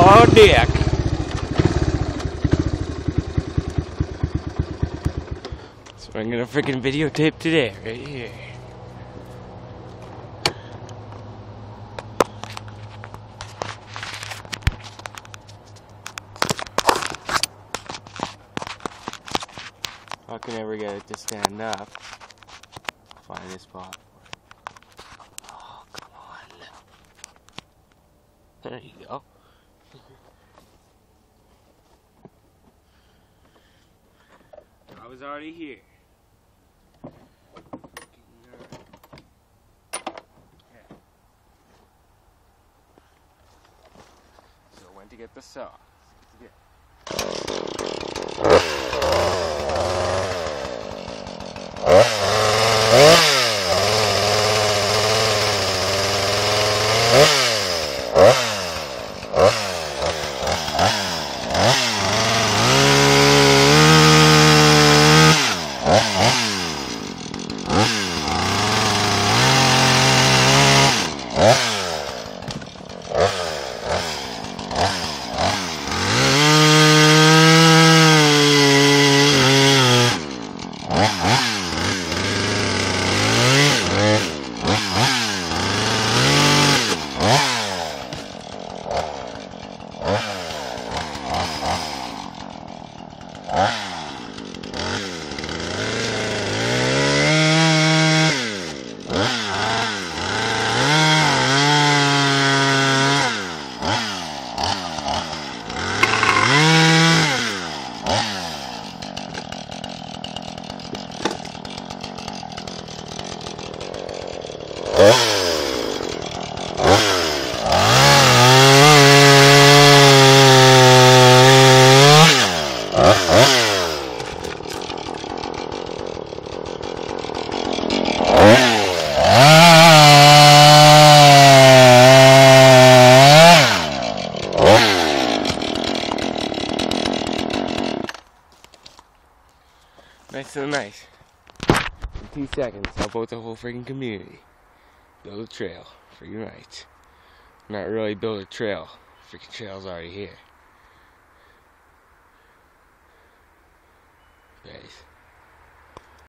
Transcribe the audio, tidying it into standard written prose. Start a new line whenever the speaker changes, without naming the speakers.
Oh, dick. So I'm gonna freaking videotape today, right here. I can never get it to stand up. Find a spot. Oh, come on. There you go. I was already here. So I went to get the saw. Nice and nice. In 2 seconds, I'll boat the whole freaking community. Build a trail. Freaking right. Not really build a trail. Freaking trail's already here. Guys.